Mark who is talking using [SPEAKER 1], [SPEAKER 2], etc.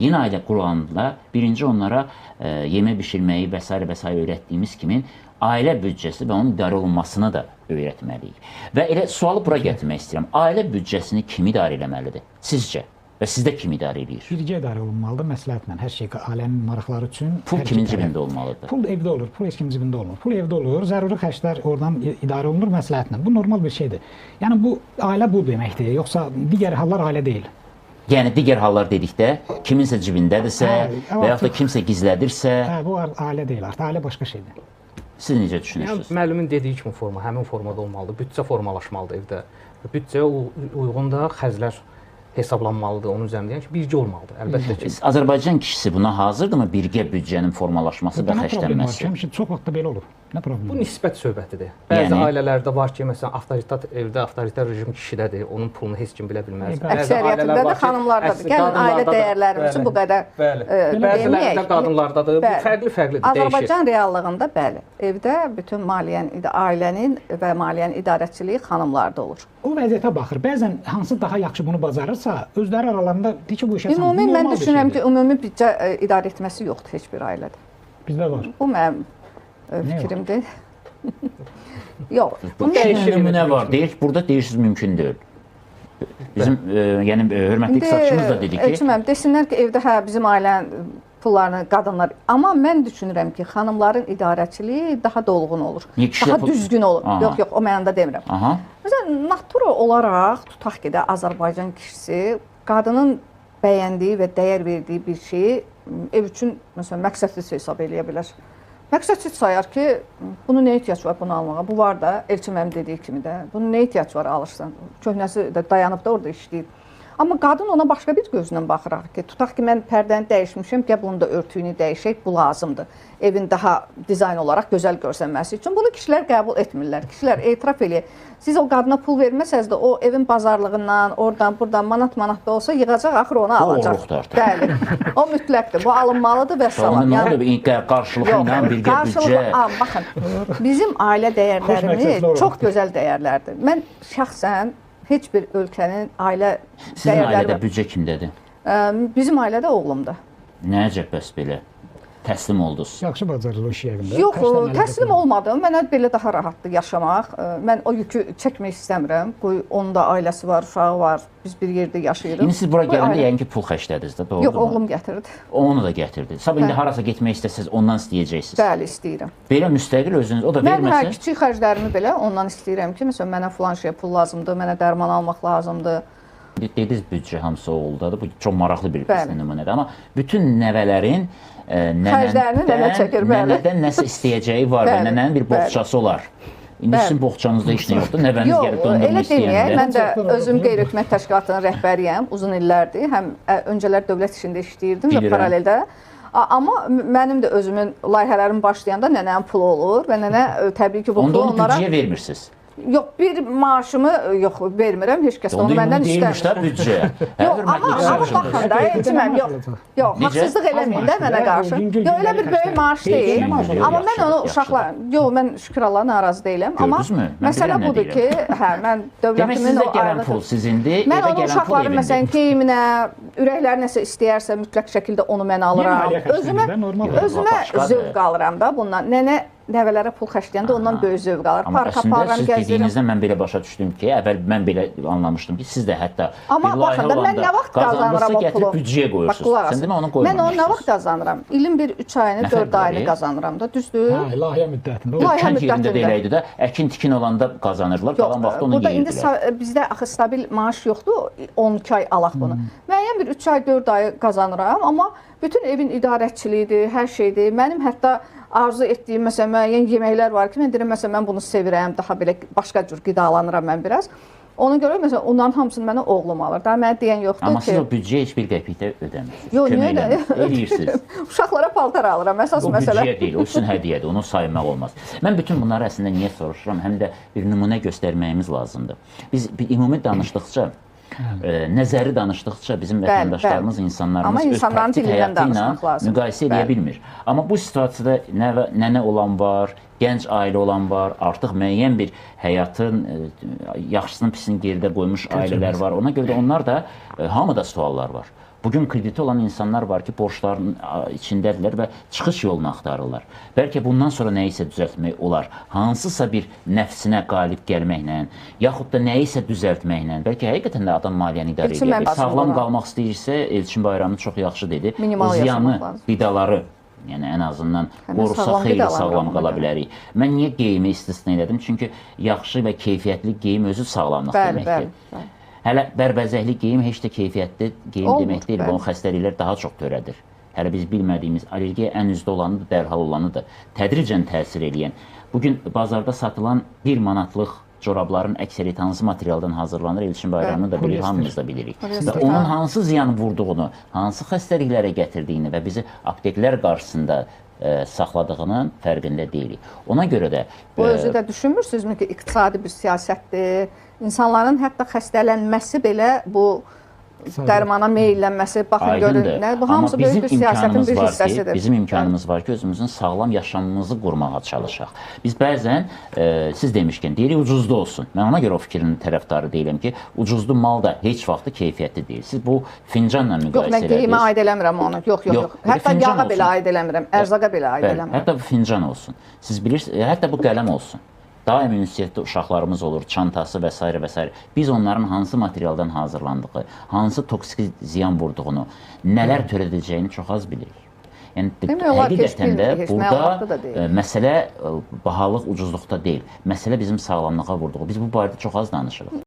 [SPEAKER 1] Yeni ailə qurulanda birinci onlara yemək bişirməyi və s. və s. öyrətdiyimiz kimi ailə büdcəsi və onun idarə olunmasını da öyrətməliyik. Və elə sualı bura gətirmək istəyirəm. Ailə büdcəsini kim idarə etməlidir? Sizcə? Və sizdə kim idarə edir?
[SPEAKER 2] Birgə idarə olunmalıdır məsləhətlə. Hər şey ailənin maraqları üçün.
[SPEAKER 1] Pul kimin cibində olmalıdır?
[SPEAKER 2] Pul evdə olur. Pul heç kimin cibində olmur. Pul evdə olur. Zəruri xərclər oradan idarə olunur məsləhətlə. Bu normal bir şeydir. Yəni bu ailə bu deməkdir. Yoxsa digər hallar ailə deyil.
[SPEAKER 1] Yəni digər hallar dedikdə kiminsə cibindədirsə və yaxud da kimsə gizlədirsə,
[SPEAKER 2] bu ailə deyil. Artıq ailə başqa şeydir.
[SPEAKER 1] Siz necə düşünürsünüz?
[SPEAKER 3] Müəllimin dediyi kimi forma, həmin formada olmalıdır. Büdcə formalaşmalıdır evdə. Büdcəyə uyğun da xərclər hesablanmalıdır onun üzərində. Yəni ki, birgə olmalıdır. Əlbəttə ki.
[SPEAKER 1] Azərbaycan kişisi buna hazırdırmı? Birgə büdcənin formalaşması və xərclənməsi?
[SPEAKER 2] Həmişə çox vaxtda belə olur. Nə problem?
[SPEAKER 3] Bu nisbət söhbətidir. Bəzi ailələrdə var ki, məsələn, avtoritet evdə avtoritar rejim kişidədir. Onun pulunu heç kim bilə bilməz.
[SPEAKER 4] Əksəriyyətində də xanımlardadır. Gəlin ailə dəyərlərimizi bu qədər
[SPEAKER 3] bəzilərində qadınlardadır. Bu fərqli-fərqlidir, dəyişir.
[SPEAKER 4] Azərbaycan reallığında bəli, evdə bütün ailənin və maliyyənin idarəçiliyi xanımlarda olur.
[SPEAKER 2] O vəziyyətə baxır. Bəzən hansı daha yaxşı bunu bacarırsa, özləri aralarında deyir ki, bu işə
[SPEAKER 4] ümumi mən düşünürəm ki, ümumi büdcə idarə etməsi yoxdur heç bir ailədə.
[SPEAKER 2] Bizdə var.
[SPEAKER 4] Bu mənim fikrimdir. Yox.
[SPEAKER 1] Bu nümunə var. Deyir, burada deyirsiniz mümkün deyil. Bizim yəni hörmətli iqtisadçımız da dedi ki,
[SPEAKER 4] Elçiməm, desinlər ki, evdə hə bizim ailənin pullarını qadınlar. Amma mən düşünürəm ki, xanımların idarəçiliyi daha dolğun olur. Daha düzgün olur. Yox, yox, o mənada demirəm. Məsələn, natura olaraq tutaq ki də Azərbaycan kişisi qadının bəyəndiyi və dəyər verdiyi bir şeyi ev üçün məsələn məqsədsiz hesab eləyə bilər. Məqsədsiz sayar ki, bunun nə ehtiyac var bunu almağa? Bu var da, Elçin mənim dediyi kimi də. Bunun nə ehtiyac var alırsan? Köhnəsi də dayanıb da orada işləyir. Amma qadın ona başqa bir gözlə baxıraq ki, tutaq ki, mən pərdəni dəyişmişəm, gəl bunun da örtüyünü dəyişək, bu lazımdır. Evin daha dizayn olaraq gözəl görsənməsi üçün. Bunu kişilər qəbul etmirlər. Kişilər etiraf eləyir. Siz o qadına pul verməsəz də o evin bazarlığından, oradan, buradan manat-manat da olsa yığacaq, axır onu alacaq. Bəli, o mütləqdir. Bu alınmalıdır və salam.
[SPEAKER 1] Nə olub, qarşılıqlı ilə birgə büdcə?
[SPEAKER 4] Baxın, bizim ailə dəyərlərimiz çox gözəl dəyərlərdir. Mən şəxsən heç bir ölkənin ailə dəyərləri...
[SPEAKER 1] Sizin ailədə büdcə kimdədir?
[SPEAKER 4] Bizim ailədə oğlumdur.
[SPEAKER 1] Nə əcəb bəs belə? Təslim oldunuz.
[SPEAKER 2] Yaxşı bacarır o işi evində.
[SPEAKER 4] Yox, təslim olmadım. Mənə belə daha rahatdır yaşamaq. Mən o yükü çəkmək istəmirəm. Onun da ailəsi var, uşağı var. Biz bir yerdə yaşayırıq.
[SPEAKER 1] İndi siz bura gələndə yəqin ki, pul xərclədiniz də, doğrudur mu?
[SPEAKER 4] Yox, oğlum gətirdi.
[SPEAKER 1] Onu da gətirdi. Sabah indi harasa getmək istəsəz ondan istəyəcəksiniz.
[SPEAKER 4] Bəli, istəyirəm.
[SPEAKER 1] Belə müstəqil özünüz, o da verməsə?
[SPEAKER 4] Mən kiçik xərclərimi belə ondan istəyirəm ki, məsələn, mənə filan şeyə pul lazımdır, mənə dərman almaq lazımdır.
[SPEAKER 1] Dediniz büdcə hamısı oğuldadır. Bu çox maraqlı bir nümunədir. Amma bütün nəvələrin nənədən nəsə istəyəcəyi var və nənənin bir boğçası olar. İndi sizin boğçanızda heç nə yoxdur. Nəvəniz gəlib döndürmək istəyəndə.
[SPEAKER 4] Mən də özüm qeyri-hökumət təşkilatının rəhbəriyəm uzun illərdir. Həm öncələr dövlət işində işləyirdim və paraleldə. Amma mənim də özümün layihələrim başlayanda nənənin pulu olur və nənə təbii ki, bu pulu onlara...
[SPEAKER 1] Onda onu büdcəyə vermirsiniz.
[SPEAKER 4] Yox, bir maaşımı vermirəm, heç kəs onu məndən istəmir.
[SPEAKER 1] Onda deyilmiş də büdcə.
[SPEAKER 4] Yox, amma baxın da, Elçiməm, yox, haqsızlıq eləməyin də mənə qarşı. Yox, elə bir böyük maaş deyil. Amma mən onu uşaqlar, yox, mən şükür Allaha narazı deyiləm. Amma məsələ budur ki, hə, mən dövlətimin o
[SPEAKER 1] gələn pul sizindir,
[SPEAKER 4] mən onu uşaqların, məsələn, geyiminə, ürəkləri nəsə istəyərsə, mütləq şəkildə onu mən alıram. Özümə zövq alıram da bundan. Nəvələrə pul xərcləyəndə ondan böyük zövq alır. Parka aparıram, gəzirim.
[SPEAKER 1] Siz dediyinizdən mən belə başa düşdüm ki, əvvəl mən belə anlamışdım ki, siz də hətta
[SPEAKER 4] amma baxın da, mən nə vaxt qazanıram o pulu?
[SPEAKER 1] Büdcəyə qoyursunuz. Sən demə onu qoymamışsınız.
[SPEAKER 4] Mən onu nə vaxt qazanıram? İlin bir 3 ayını, 4 ayını qazanıram da, düzdür?
[SPEAKER 2] Hə, layihə müddətində.
[SPEAKER 1] Kənd yerində də elə idi də, əkin-tikin olanda qazanırlar, qalan vaxt onu yeyirdilər.
[SPEAKER 4] Burada indi bizdə axı stabil maaş yoxdur, 12 ay alaq bunu. Müəyyən bir 3 ay, 4 ay qazanıram, amma bütün evin idarəçiliyidir, hər şeydir. Mənim hətta arzu etdiyim, məsələn, müəyyən yeməklər var ki, mən deyirəm, məsələn, mən bunu sevirəm, daha belə başqa cür qidalanıram mən biraz. Ona görə, məsələn, onların hamısını mənə oğlum alır. Daha mənə deyən yoxdur ki...
[SPEAKER 1] Amma siz o büdcəyə heç bir qəpik də ödəmirsiniz.
[SPEAKER 4] Yox, niyə
[SPEAKER 1] eləyirsiniz?
[SPEAKER 4] Uşaqlara paltar alıram, əsas məsələ.
[SPEAKER 1] O büdcəyə deyil, o sizin hədiyyədir, onu saymaq olmaz. Mən bütün bunları əslində niyə soruşuram, həm də bir nümunə göstərməyimiz lazımdır. Biz ümumi danışdıqca, nəzəri danışdıqca bizim vətəndaşlarımız, insanlarımız öz praktik həyatı ilə müqayisə edə bilmir. Amma bu situasiyada nənə olan var, gənc ailə olan var, artıq müəyyən bir həyatın yaxşısını pisini geridə qoymuş ailələr var. Ona görə də onlar da hamıda suallar var. Bugün krediti olan insanlar var ki, borçların içindədirlər və çıxış yolunu axtarırlar. Bəlkə bundan sonra nəyisə düzəltmək olar. Hansısa bir nəfsinə qalib gəlməklə, yaxud da nəyisə düzəltməklə. Bəlkə həqiqətən də adam maliyyəni idarə edə bilir. Sağlam qalmaq istəyirsə, Elçin Bayramlı çox yaxşı dedi. O ziyanı, vidaları, yəni ən azından qorusa xeyli sağlam qala bilərik. Mən niyə geyimi istisna elədim? Çünki yaxşı və keyfiyyətli geyim özü sağlamlıq deməkdir. Hələ bərbəzəkli geyim heç də keyfiyyətli geyim demək deyil. Onun xəstəliklər daha çox törədir. Hələ biz bilmədiyimiz allergiya ən üzdə olanı da, dərhal olanı da, tədricən təsir edən. Bugün bazarda satılan 1 manatlıq corabların əksəriyyəti hansı materialdan hazırlanır? Elçin Bayramını da bilir, hamımız da bilirik. Və onun hansı ziyan vurduğunu, hansı xəstəliklərə gətirdiyini və bizi apteklər qarşısında saxladığının fərqində deyilik. Ona görə də...
[SPEAKER 4] Bu özü də düşünmürsünüzmü ki, iqtisadi bir siyasətdir? İnsanların hətta xəstələnməsi belə bu dərmana meyllənməsi, baxın görün, bu hamısı böyük bir siyasətin bir hissəsidir.
[SPEAKER 1] Bizim imkanımız var ki, özümüzün sağlam yaşamımızı qurmağa çalışaq. Biz bəzən, siz demişkən, deyirik ucuzlu olsun. Mən ona görə o fikrin tərəfdarı deyiləm ki, ucuzlu mal da heç vaxtı keyfiyyətli deyil. Siz bu fincanla müqayisə
[SPEAKER 4] edirsiniz. Yox, mən geyimə aid eləmirəm onu. Yox. Hətta yağa belə aid eləmirəm, ərzaqa belə aid eləmirəm.
[SPEAKER 1] Hətta bu fincan olsun. Siz bilirsiniz, hətta bu qələm olsun. Daim ünsiyyətli uşaqlarımız olur, çantası və s. və s. Biz onların hansı materialdan hazırlandığı, hansı toksik ziyan vurduğunu, nələr törədəcəyini çox az bilirik. Yəni, həqiqətən də burada məsələ bahalıq, ucuzluqda deyil. Məsələ bizim sağlamlığa vurduğu. Biz bu barədə çox az danışırıq.